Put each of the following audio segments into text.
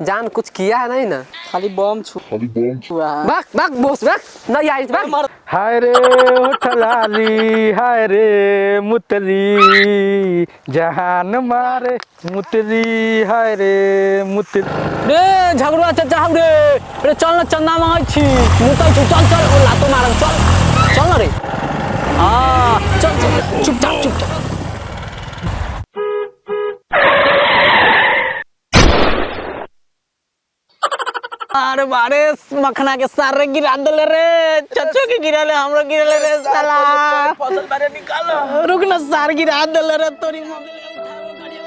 जान कुछ किया है नहीं ना, खाली बम छुआ है। बक बक बोस बक नहीं आई बक। हाय रे होठलाली, हाय रे मुतली, जहान मारे मुतली, हाय रे मुतली। रे झगड़ुआ चाचा हम रे चल ना चंदा मांगै छी मुतै छी चल चल ओ लातो मारम चल चल ना रे हां चल चल चुपचाप अरे बारे मखना के सारे गिरा दले रे चच्चो के गिराले हमरो गिराले रे साला फसल बारे निकाल रुक ना सार गिरा दले रे तोरी मोदले उठाओ गाड़िया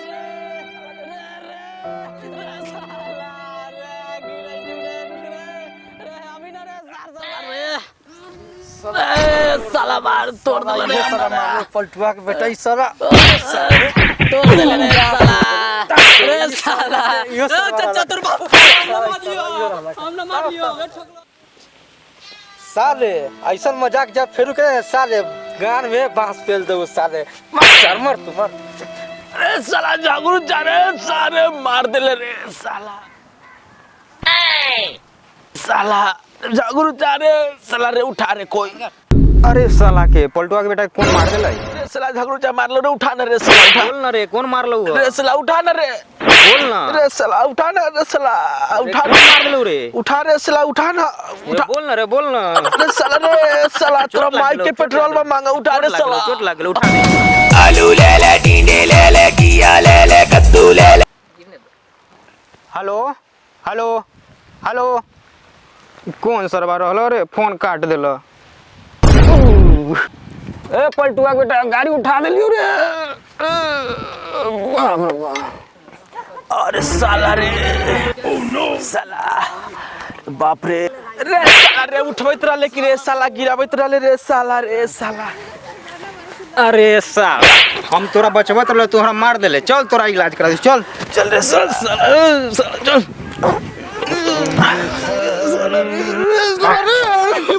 रे साला मार तोड़ दले रे साला पलटुआ के बेटा ई साला तोड़ दले रे साला रे साला चाचा तोर बाप हम ना मार लियो साले ऐसा मजाक जब फेरू के साले गान में बांस फेल दो साले मार मर तू मर। अरे साला जागरू जा रे सारे मार देले रे साला साला जागरू जा रे साला रे उठा रे कोई अरे साला के पलटुआ के बेटा कौन मार देला रे साला जागरू जा मार लो रे उठा ना रे साला बोल ना रे कौन मारलो रे साला उठा ना रे बोल ना रे साला उठा ना रे साला उठा कौन मार देलो रे उठा रे साला उठा ना उठा बोल ना रे बोल ना रे साला तोरा माइक के पेट्रोल में मांगा उठा रे साला चोट लागल उठा दे। आलू ले ले टींडे ले ले किया ले ले कद्दू ले ले। हेलो हेलो हेलो कौन सरवा रहलो रे फोन काट देलो। ए पलटुआ बेटा गाड़ी उठा देलियो रे अरे साला रे साला बाप रे रे साला रे उठबैत रहले कि रे साला गिराबैत रहले रे साला अरे साला हम तोरा बचबत रहलो तोहरा मार देले चल तोरा इलाज करा दे चल चल रे साला चल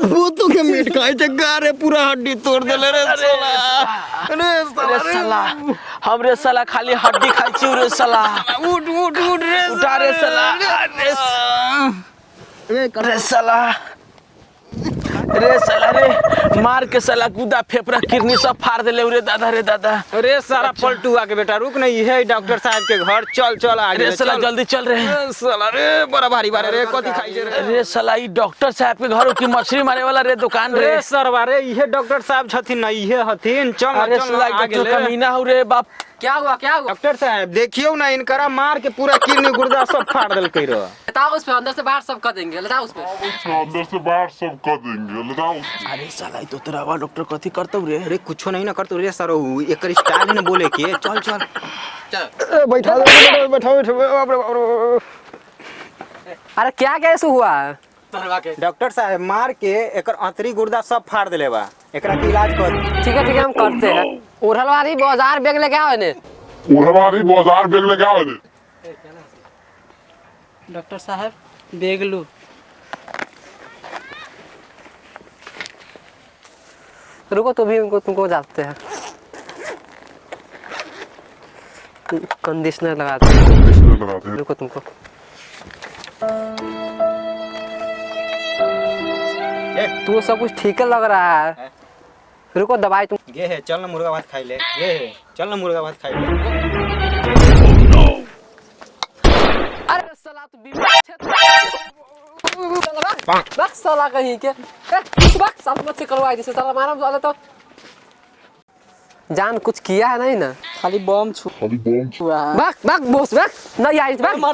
भूतों के मीट खाए जग्गा रे पूरा हड्डी तोड़ देले रे साला हमरे साला खाली हड्डी खाई छी रे साला उठ रे उठा रे साला रे साला रे मार के साला कूदा फेफड़ा किडनी सब फाड़ देले रे दादा अरे साला पलटुआ के बेटा रुक नहीं है डॉक्टर साहब के घर चल चल आगे रे साला जल्दी चल रे साला रे बड़ा भारी बारे रे कथि खाई जे रे साला ई डॉक्टर साहब के घर की मछली मारे वाला रे दुकान रे सरवा रे इहे डॉक्टर साहब छथिन ना इहे हथिन चल अरे साला आगे डॉक्टर कमीना हो रे बाप क्या हुआ डॉक्टर साहब देखियो ना इनकरा मार के पूरा किडनी गुर्दा सब फाड़ देलकै रे। बताओ उस पे अंदर से बाहर सब कर देंगे बताओ उस पे अंदर से बाहर सब कर देंगे लगाओ। अरे साला ई तो तेरा वा डॉक्टर कथि करतौ रे अरे कुछो नहीं ना करतो रे सर एकर स्टाइल ने बोले के चल चल बैठा बैठो अरे क्या कैसे हुआ डॉक्टर साहब मार के एकर अंतरी गुर्दा सब फाड़ देले बा एकरा के इलाज कर। ठीक है हम करते हैं। उड़लवारी बाजार बैग लेके आओ ने उड़वारी बाजार बैग लगा दे। डॉक्टर साहब बैग लो रुको तो भी तुमको जाते हैं कंडीशनर लगाते हैं रुको तुमको तू सब कुछ ठीक लग रहा है रुको दवाई तुम ये है चल ना मुर्गा भात खाई ले ये है चल ना मुर्गा भात खाई ले। अरे साला तू बीमार बस साला कहीं के बस सब मत करवाई जैसे साला मारम साला तो जान कुछ किया है नहीं ना, खाली बम छुआ है। बक बक बोस बक नहीं आई बक